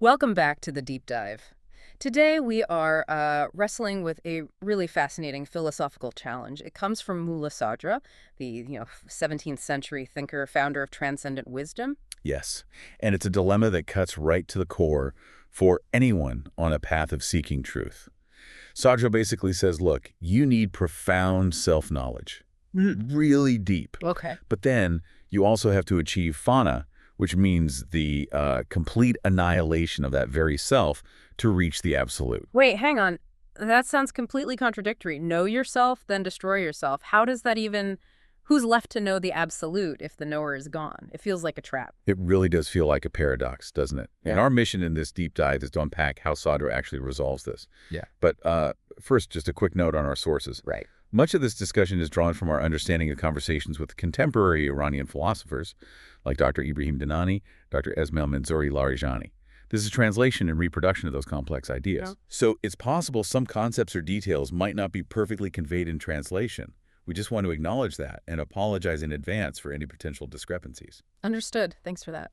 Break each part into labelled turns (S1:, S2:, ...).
S1: Welcome back to the deep dive. Today we are wrestling with a really fascinating philosophical challenge. It comes from Mulla Sadra, the 17th century thinker, founder of Transcendent Wisdom.
S2: Yes, and it's a dilemma that cuts right to the core for anyone on a path of seeking truth. Sadra basically says, look, you need profound self-knowledge, really deep.
S1: Okay.
S2: But then you also have to achieve fana, which means the complete annihilation of that very self to reach the absolute.
S1: Wait, hang on. That sounds completely contradictory. Know yourself, then destroy yourself. How does that even... Who's left to know the absolute if the knower is gone? It feels like a trap.
S2: It really does feel like a paradox, doesn't it?
S1: Yeah.
S2: And our mission in this deep dive is to unpack how Sadra actually resolves this.
S1: Yeah.
S2: But first, just a quick note on our sources.
S1: Right.
S2: Much of this discussion is drawn from our understanding of conversations with contemporary Iranian philosophers like Dr. Ebrahim Dinani, Dr. Esmail Mansouri Larijani. This is translation and reproduction of those complex ideas.
S1: Yeah.
S2: So it's possible some concepts or details might not be perfectly conveyed in translation. We just want to acknowledge that and apologize in advance for any potential discrepancies.
S1: Understood. Thanks for that.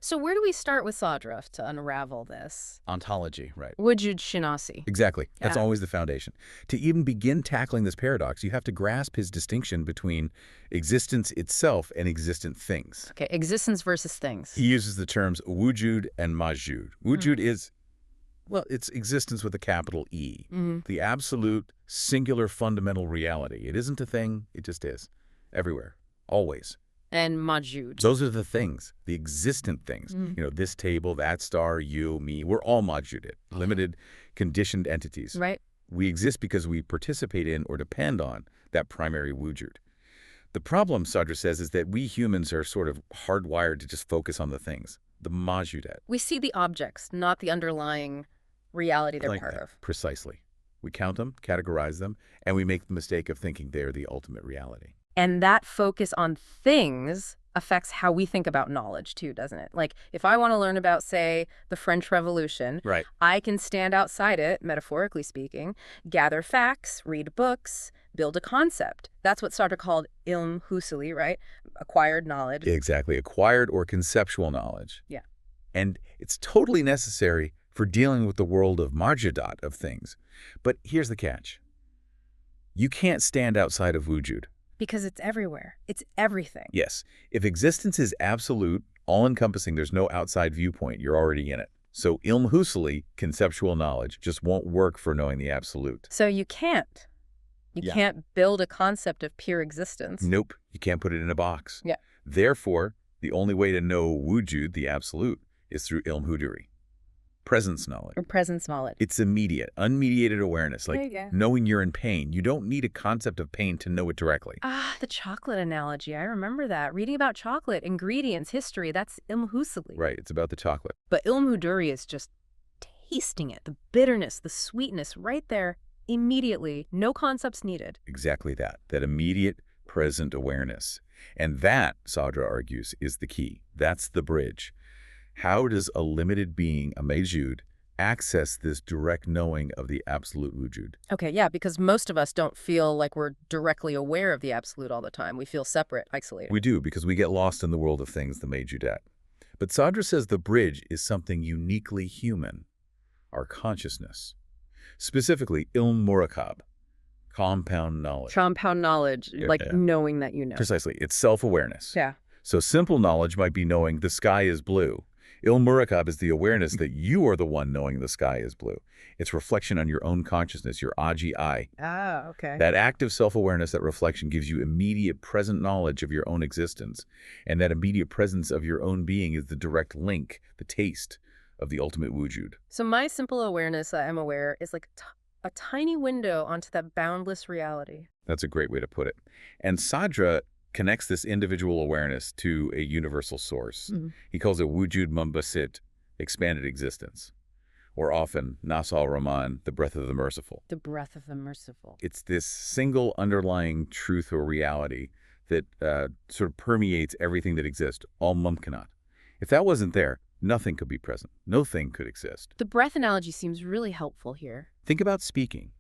S1: So where do we start with Sadra to unravel this?
S2: Ontology, right.
S1: Wujud Shinasi.
S2: Exactly. That's
S1: Yeah.
S2: always the foundation. To even begin tackling this paradox, you have to grasp his distinction between existence itself and existent things.
S1: Okay, existence versus things.
S2: He uses the terms wujud and majud. Wujud is, well, it's existence with a capital E. The absolute, singular, fundamental reality. It isn't a thing, it just is. Everywhere. Always.
S1: And Majud.
S2: Those are the things, the existent things. You know, this table, that star, you, me, we're all majuded, limited, conditioned entities.
S1: Right.
S2: We exist because we participate in or depend on that primary wujud. The problem, Sadra says, is that we humans are sort of hardwired to just focus on the things, the majudat.
S1: We see the objects, not the underlying reality they're
S2: Like
S1: part
S2: that.
S1: of.
S2: Precisely. We count them, categorize them, and we make the mistake of thinking they're the ultimate reality.
S1: And that focus on things affects how we think about knowledge too, doesn't it? Like, if I want to learn about, say, the French Revolution,
S2: Right.
S1: I can stand outside it, metaphorically speaking, gather facts, read books, build a concept. That's what Sartre called al-huḍūrī, right? Acquired knowledge.
S2: Exactly. Acquired or conceptual knowledge.
S1: Yeah.
S2: And it's totally necessary for dealing with the world of marjadat of things. But here's the catch. You can't stand outside of wujud.
S1: Because it's everywhere. It's everything.
S2: Yes. If existence is absolute, all-encompassing, there's no outside viewpoint, you're already in it. So al-huḍūrī, conceptual knowledge, just won't work for knowing the absolute.
S1: So you can't. You
S2: Yeah.
S1: can't build a concept of pure existence.
S2: Nope. You can't put it in a box.
S1: Yeah.
S2: Therefore, the only way to know wujud, the absolute, is through al-huḍūrī. Presence knowledge.
S1: Or presence knowledge.
S2: It's immediate, unmediated awareness,
S1: There
S2: like
S1: you go.
S2: knowing you're in pain. You don't need a concept of pain to know it directly.
S1: Ah, the chocolate analogy. I remember that. Reading about chocolate, ingredients, history, that's al-huḍūrī.
S2: Right, it's about the chocolate.
S1: But al-huḍūrī is just tasting it, the bitterness, the sweetness right there immediately. No concepts needed.
S2: Exactly that immediate, present awareness. And that, Sadra argues, is the key. That's the bridge. How does a limited being, a majud, access this direct knowing of the absolute wujud?
S1: Okay, yeah, because most of us don't feel like we're directly aware of the absolute all the time. We feel separate, isolated.
S2: We do, because we get lost in the world of things, the majudat. But Sadra says the bridge is something uniquely human, our consciousness. Specifically, ilm-murakab, compound knowledge.
S1: Compound knowledge, like
S2: Yeah.
S1: knowing that you know.
S2: Precisely, it's self-awareness.
S1: Yeah.
S2: So simple knowledge might be knowing the sky is blue. Il-Murakab is the awareness that you are the one knowing the sky is blue. It's reflection on your own consciousness, your AGI.
S1: Ah, okay.
S2: That active self-awareness, that reflection gives you immediate present knowledge of your own existence. And that immediate presence of your own being is the direct link, the taste of the ultimate wujud.
S1: So my simple awareness, I'm aware, is like a tiny window onto that boundless reality.
S2: That's a great way to put it. And Sadra connects this individual awareness to a universal source. He calls it wujud mumbasit, expanded existence, or often Nafs al-Rahmānī, the breath of the Merciful.
S1: The breath of the Merciful.
S2: It's this single underlying truth or reality that sort of permeates everything that exists, all mumkinat. If that wasn't there, nothing could be present. No thing could exist.
S1: The breath analogy seems really helpful here.
S2: Think about speaking.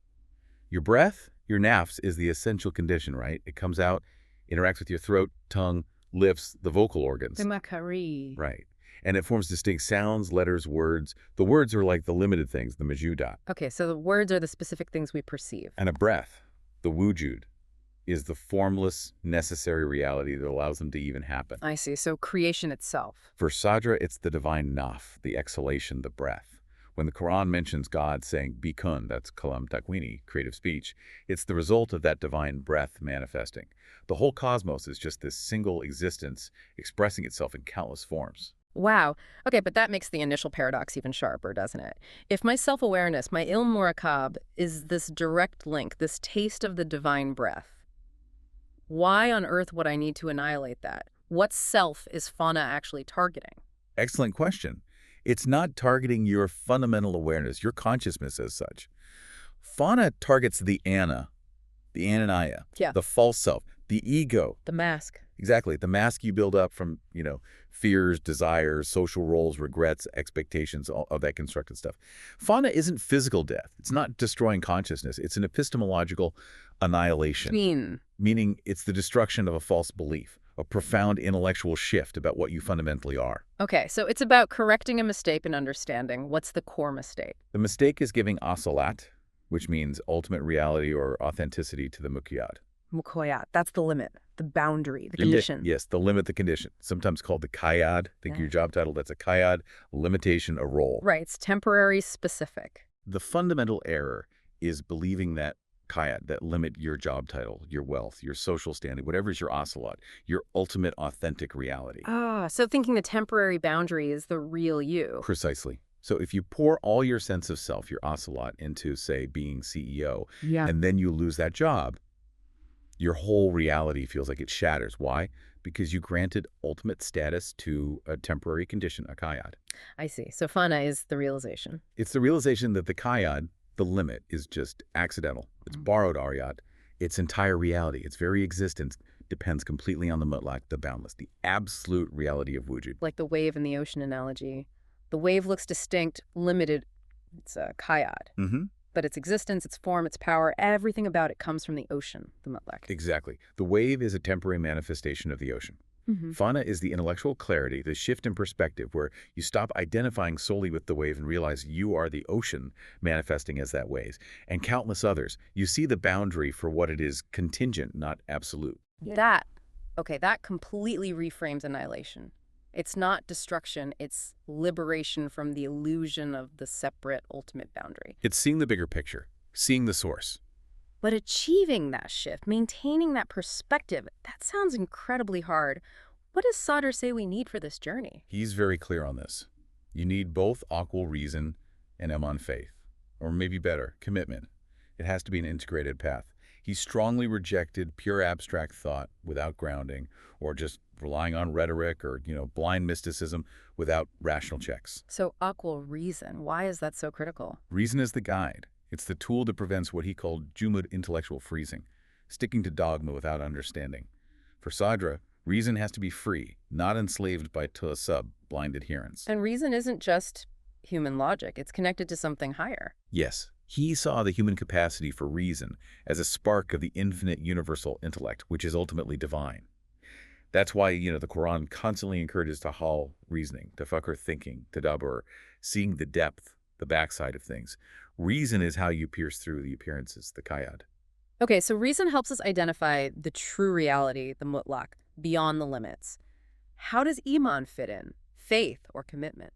S2: Your breath, your nafs, is the essential condition, right? It comes out, interacts with your throat, tongue, lips, the vocal organs.
S1: The makari.
S2: Right. And it forms distinct sounds, letters, words. The words are like the limited things, the majudat.
S1: Okay, so the words are the specific things we perceive.
S2: And a breath, the wujud, is the formless, necessary reality that allows them to even happen.
S1: I see. So creation itself.
S2: For Sadra, it's the divine naf, the exhalation, the breath. When the Quran mentions God saying bikun, that's kalam takwini, creative speech, it's the result of that divine breath manifesting. The whole cosmos is just this single existence expressing itself in countless forms.
S1: Wow. Okay, but that makes the initial paradox even sharper, doesn't it? If my self-awareness, my ilm murakab, is this direct link, this taste of the divine breath, why on earth would I need to annihilate that? What self is fauna actually targeting?
S2: Excellent question. It's not targeting your fundamental awareness, your consciousness as such. Fauna targets the Anna, the Ananiya,
S1: Yeah.
S2: the false self, the ego.
S1: The mask.
S2: Exactly. The mask you build up from, fears, desires, social roles, regrets, expectations, all of that constructed stuff. Fauna isn't physical death. It's not destroying consciousness. It's an epistemological annihilation. Meaning it's the destruction of a false belief, a profound intellectual shift about what you fundamentally are.
S1: Okay, so it's about correcting a mistake and understanding. What's the core mistake?
S2: The mistake is giving asalat, which means ultimate reality or authenticity to the muqayyad.
S1: Mukoyat, that's the limit, the boundary, the condition.
S2: Yes, the limit, the condition. Sometimes called the qayyad. Think of your job title, that's a qayyad, a limitation, a role.
S1: Right, it's temporary, specific.
S2: The fundamental error is believing that qayyad, that limit your job title, your wealth, your social standing, whatever is your asalat, your ultimate authentic reality.
S1: So thinking the temporary boundary is the real you.
S2: Precisely. So if you pour all your sense of self, your asalat, into, say, being CEO, and then you lose that job, your whole reality feels like it shatters. Why? Because you granted ultimate status to a temporary condition, a qayyad.
S1: I see. So fana is the realization.
S2: It's the realization that the qayyad, the limit, is just accidental. It's borrowed aryat. Its entire reality, its very existence, depends completely on the mutlaq, the boundless, the absolute reality of wujud.
S1: Like the wave in the ocean analogy. The wave looks distinct, limited. It's a qayyad. But its existence, its form, its power, everything about it comes from the ocean, the mutlaq.
S2: Exactly. The wave is a temporary manifestation of the ocean. Fana is the intellectual clarity, the shift in perspective where you stop identifying solely with the wave and realize you are the ocean manifesting as that wave, and countless others. You see the boundary for what it is, contingent, not absolute.
S1: That completely reframes annihilation. It's not destruction, it's liberation from the illusion of the separate ultimate boundary.
S2: It's seeing the bigger picture, seeing the source.
S1: But achieving that shift, maintaining that perspective, that sounds incredibly hard. What does Sadr say we need for this journey?
S2: He's very clear on this. You need both aql, reason, and iman, faith. Or maybe better, commitment. It has to be an integrated path. He strongly rejected pure abstract thought without grounding, or just relying on rhetoric or, blind mysticism without rational checks.
S1: So aql, reason, why is that so critical?
S2: Reason is the guide. It's the tool that prevents what he called jumud intellectual freezing, sticking to dogma without understanding. For Sadra, reason has to be free, not enslaved by ta'assub, blind adherence.
S1: And reason isn't just human logic. It's connected to something higher.
S2: Yes. He saw the human capacity for reason as a spark of the infinite universal intellect, which is ultimately divine. That's why, the Quran constantly encourages tahal, reasoning, tafakkur, thinking, tadabbur, seeing the depth, the backside of things. Reason is how you pierce through the appearances, the qayyad.
S1: Okay, so reason helps us identify the true reality, the mutlaq, beyond the limits. How does īmān fit in? Faith or commitment?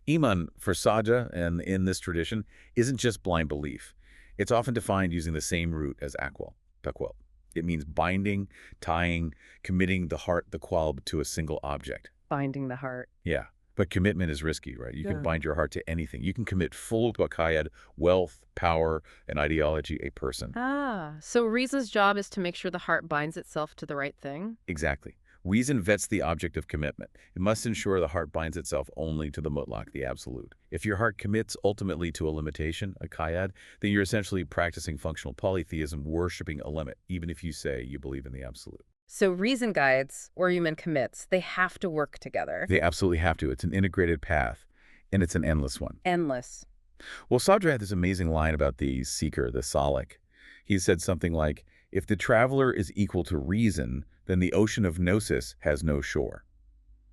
S2: Īmān, for Sadra and in this tradition, isn't just blind belief. It's often defined using the same root as aqwal, taqwal. It means binding, tying, committing the heart, the qalb, to a single object.
S1: Binding the heart.
S2: Yeah. But commitment is risky, right? You can bind your heart to anything. You can commit full to a qayyad, wealth, power, an ideology, a person.
S1: So reason's job is to make sure the heart binds itself to the right thing?
S2: Exactly. Reason vets the object of commitment. It must ensure the heart binds itself only to the mutlaq, the absolute. If your heart commits ultimately to a limitation, a qayyad, then you're essentially practicing functional polytheism, worshiping a limit, even if you say you believe in the absolute.
S1: So reason guides, or you mean commits, they have to work together.
S2: They absolutely have to. It's an integrated path, and it's an endless one.
S1: Endless.
S2: Well, Sadra had this amazing line about the seeker, the salik. He said something like, if the traveler is equal to reason, then the ocean of gnosis has no shore.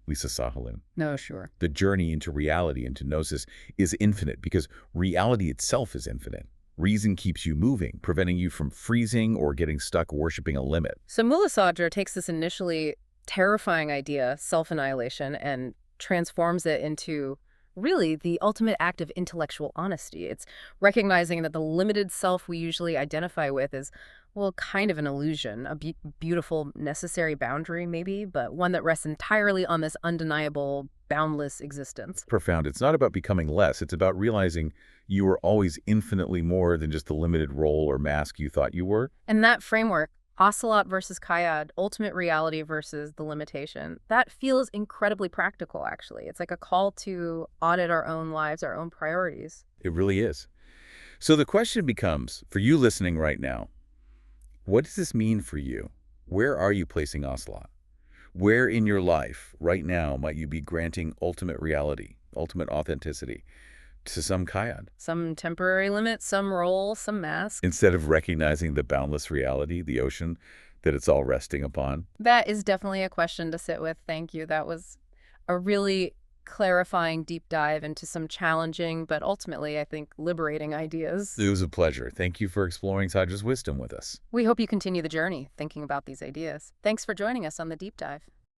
S2: Lisa Sahalin.
S1: No, sure.
S2: The journey into reality, into gnosis, is infinite because reality itself is infinite. Reason keeps you moving, preventing you from freezing or getting stuck worshiping a limit.
S1: So Mulla Sadra takes this initially terrifying idea, self-annihilation, and transforms it into really the ultimate act of intellectual honesty. It's recognizing that the limited self we usually identify with is, well, kind of an illusion, a beautiful, necessary boundary maybe, but one that rests entirely on this undeniable, boundless existence.
S2: Profound. It's not about becoming less. It's about realizing you are always infinitely more than just the limited role or mask you thought you were.
S1: And that framework, ocelot versus kayad, ultimate reality versus the limitation, that feels incredibly practical, actually. It's like a call to audit our own lives, our own priorities.
S2: It really is. So the question becomes, for you listening right now, what does this mean for you? Where are you placing ocelot? Where in your life right now might you be granting ultimate reality, ultimate authenticity to some kayad?
S1: Some temporary limit, some role, some mask.
S2: Instead of recognizing the boundless reality, the ocean that it's all resting upon?
S1: That is definitely a question to sit with. Thank you. That was a really clarifying deep dive into some challenging, but ultimately, I think, liberating ideas.
S2: It was a pleasure. Thank you for exploring Sadra's wisdom with us.
S1: We hope you continue the journey thinking about these ideas. Thanks for joining us on the deep dive.